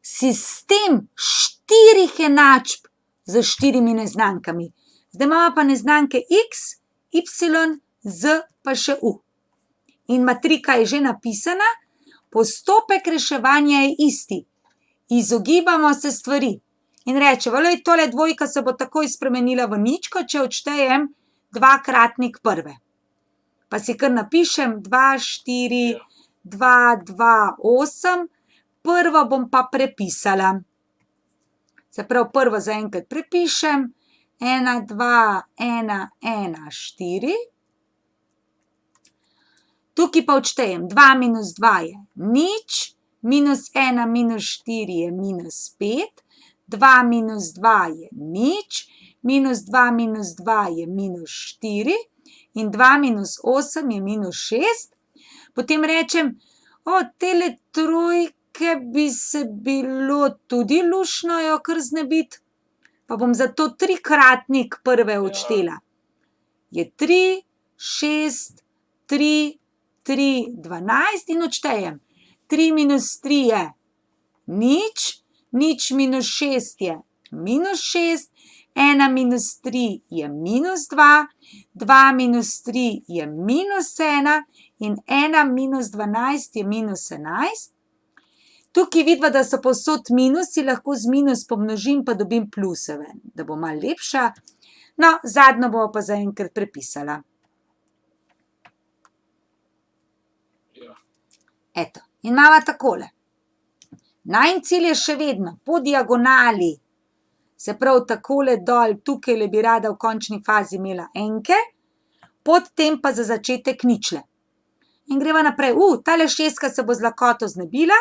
sistem 4 enačb z 4 neznankami. Zdaj imamo pa neznanke x, y, z pa še u. In matrika je že napisana, postopek reševanja je isti. Izogibamo se stvari. In reče, valj, tole dvojka se bo takoj spremenila v ničko, če odštejem dvakratnik prve. Pa si kar napišem 2, 4, 2, 2, 8. Prvo bom pa prepisala. Se pravi, prvo zaenkrat prepišem. 1, 2, 1, 1, 4. Tukaj pa odštejem. 2 minus 2 je nič. Minus 1 minus 4 je minus 5. 2 minus 2 je nič. Minus 2 minus 2 je minus 4. In 2 minus 8 je minus 6. Potem rečem, tele trojke bi se bilo tudi luštno jo kar znebiti. Pa bom zato trikratnik prve odštela. Je 3, 6, 3, 3, 12 in odštejem. 3 minus 3 je nič. Nič minus 6 je minus 6. 1 minus 3 je minus 2. 2 minus 3 je minus 1. In 1 minus 12 je minus 11. Tukaj vidva, da so povsod minusi, lahko z minus pomnožim, pa dobim pluse ven, da bo malo lepša. No, zadnjo bomo pa zaenkrat prepisala. Eto, in imava takole. Najin cilj je še vedno po diagonali, se pravi takole dol, tukaj bi rada v končni fazi imela enke, potem pa za začetek ničle. In greva naprej. Tale šestka se bo z lakoto znebila,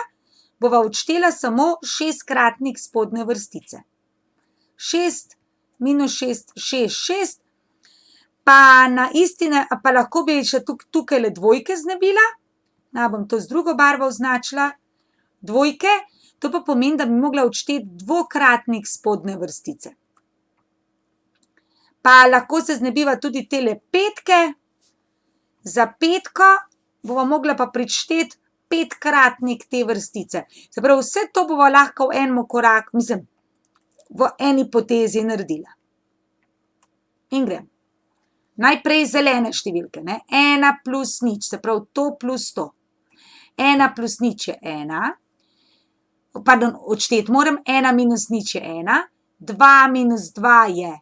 bova odštela samo 6-kratnik spodnje vrstice. 6 minus 6, 6, 6. Pa lahko bi še tukaj le dvojke znebila. Bom to z drugo barvo označila. Dvojke, to pa pomeni, da bi mogla odšteti dvokratnik spodnje vrstice. Pa lahko se znebiva tudi tele petke. Za petko bova mogla pa prišteti 5-kratnik te vrstice. Se pravi, vse to bova lahko v enem koraku, v eni potezi naredila. In grem. Najprej zelene številke, 1 plus nič, se pravi to plus to. 1 plus nič je 1. Pardon, odšteti moram. 1 minus nič je 1. 2 minus 2 je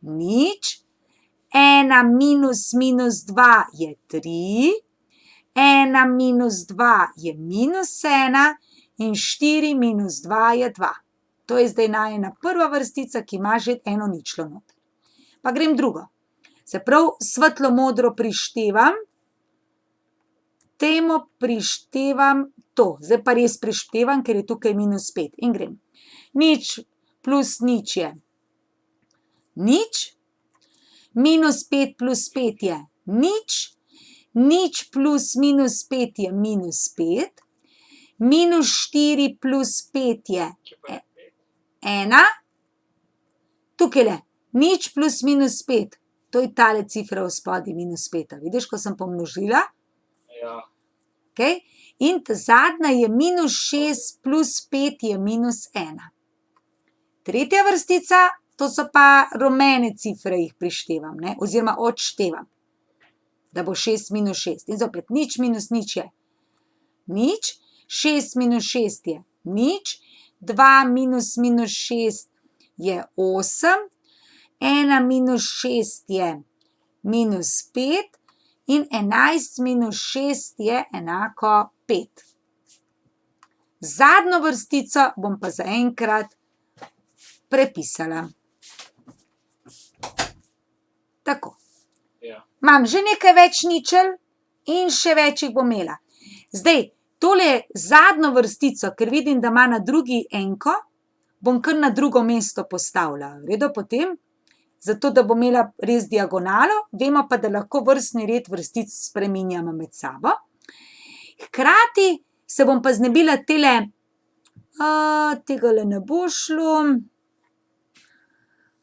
nič. 1 minus minus 2 je 3. 1 minus 2 je minus 1 in 4 minus 2 je 2. To je zdaj najina prva vrstica, ki ima že eno ničlo noter. Pa grem drugo. Se pravi, svetlo modro prištevam, temu prištevam to. Zdaj pa res prištevam, ker je tukaj minus 5. In grem. Nič plus nič je nič. Minus 5 plus 5 je nič. Nič plus minus 5 je minus 5. Minus 4 plus 5 je 1. Tukajle, nič plus minus 5. To je tale cifra v spodaj, minus 5. Vidiš, ko sem pomnožila? Ja. Okay. In zadnja je minus 6 plus 5 je minus 1. Tretja vrstica, to so pa rumene cifre, jih prištevam, oziroma odštevam. Da bo 6 minus 6. In zopet, nič minus nič je nič. 6 minus 6 je nič. 2 minus minus 6 je 8. 1 minus 6 je minus 5. In 11 minus 6 je enako 5. Zadnjo vrstico bom pa zaenkrat prepisala. Tako. Ja. Imam že nekaj več ničel in še več jih bom imela. Zdaj, tole zadnjo vrstico, ker vidim, da ima na drugi enko, bom kar na drugo mesto postavila. V redu potem? Zato, da bom imela res diagonalo, vemo pa, da lahko vrstni red vrstic spreminjamo med sabo. Hkrati se bom pa znebila tegale ne bo šlo.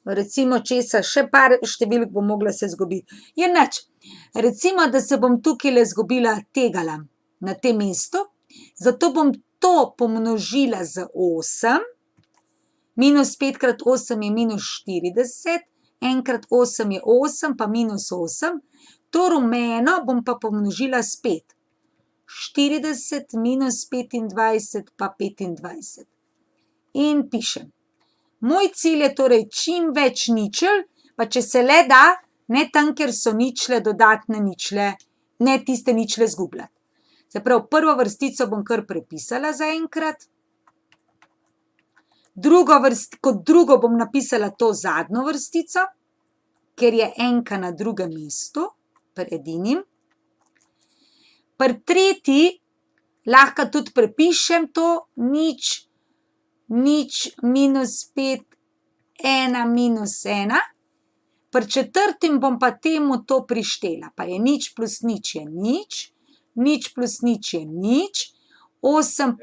Recimo, česa, še par številk bom mogla se zgubiti. Je nič. Recimo, da se bom tukajle zgubila tegala na tem mestu, zato bom to pomnožila z 8, minus 5 krat 8 je minus 40, 1 krat 8 je 8, pa minus 8, to rumeno bom pa pomnožila s 5. 40 minus 25 pa 25. In pišem. Moj cilj je torej čim več ničel, pa če se le da, ne tam, kjer so ničle, dodatne ničle, ne tiste ničle zgubljati. Se pravi, prvo vrstico bom kar prepisala zaenkrat. Kot drugo bom napisala to zadnjo vrstico, ker je enka na drugem mestu, pred inim. Pri tretji lahko tudi prepišem to nič minus 5, 1 minus 1. Pri četrtem bom pa temu to prištela, pa je nič plus nič je nič, nič plus nič je nič, 8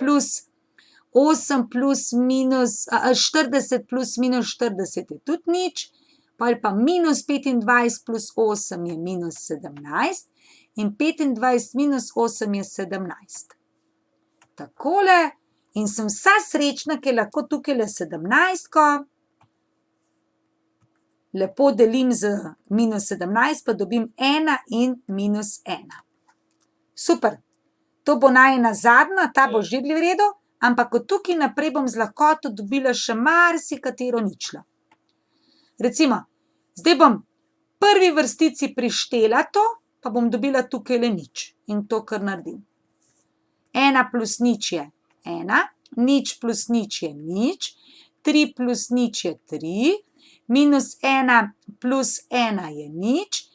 plus minus 40 plus minus 40 je tudi nič, pa minus 25 plus 8 je minus 17 in 25 minus 8 je 17. Takole in sem vsa srečna, ker lahko tukaj le 17-ko lepo delim z minus 17, pa dobim 1 in minus 1. Super, to bo najina zadnja, ta bo že v redu, ampak od tukaj naprej bom z lahkoto dobila še marsikatero ničlo. Recimo, zdaj bom prvi vrstici prištela to, pa bom dobila tukaj le nič in to kar naredim. 1 plus nič je 1, nič plus nič je nič, 3 plus nič je 3, minus 1 plus 1 je nič,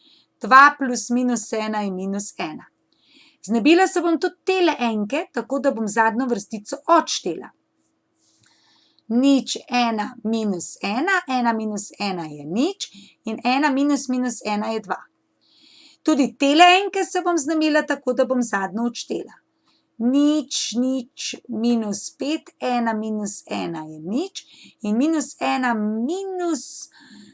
2 plus minus 1 je minus 1. Znebila se bom tudi tele enke, tako da bom zadnjo vrstico odštela. Nič 1 minus 1, 1 minus 1 je nič in 1 minus minus 1 je 2. Tudi tele enke se bom znebila, tako da bom zadnjo odštela. Nič minus 5, 1 minus 1 je nič in minus 1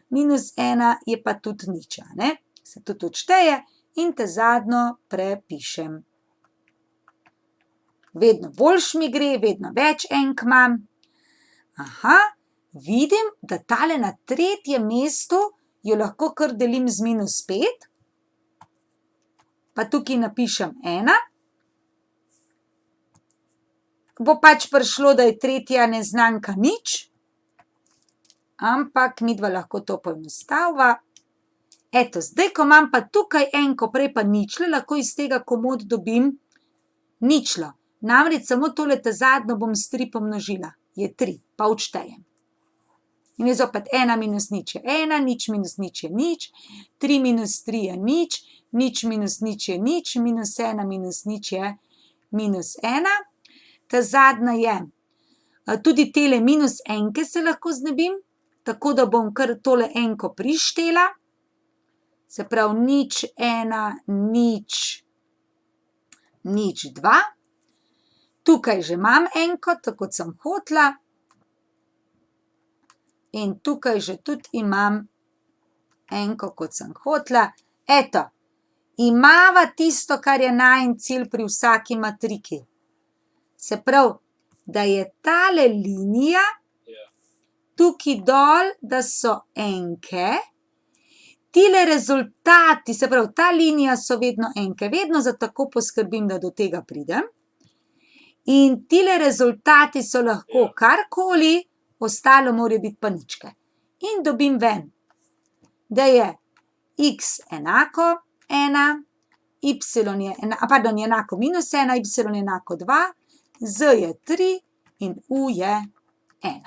minus 1 je pa tudi nič, ne? Se tudi odšteje in te zadnjo prepišem. Vedno boljš mi gre, vedno več enk imam. Aha, vidim, da tale na tretjem mestu jo lahko kar delim z minus 5, pa tukaj napišem 1. Bo pač prišlo, da je tretja neznanka nič, ampak midva lahko to poenostaviva. Eto, zdaj, ko imam pa tukaj enko, prej pa ničle, lahko iz tega komot dobim ničlo. Namreč samo tole zadnjo bom s 3 pomnožila, je 3, pa odštejem. In je zopet 1 minus nič je 1, nič minus nič je nič, 3 minus 3 je nič, nič minus nič je nič, minus 1 minus nič je minus 1. Ta zadnja je, tudi tele minus enke se lahko znebim, tako da bom kar tole enko prištela. Se pravi, nič 1, nič 2. Tukaj že imam enko, tako kot sem hotela. In tukaj že tudi imam enko, kot sem hotela. Eto, imava tisto, kar je najin cilj pri vsaki matriki. Se pravi, da je tale linija tukaj dol, da so enke, tile rezultati, se pravi, ta linija so vedno enke, vedno za tako poskrbim, da do tega pridem. In tile rezultati so lahko karkoli, ostalo mora biti pa ničke. In dobim ven, da je x enako 1, y je enako minus 1, y je enako 2, z je 3 in u je 1.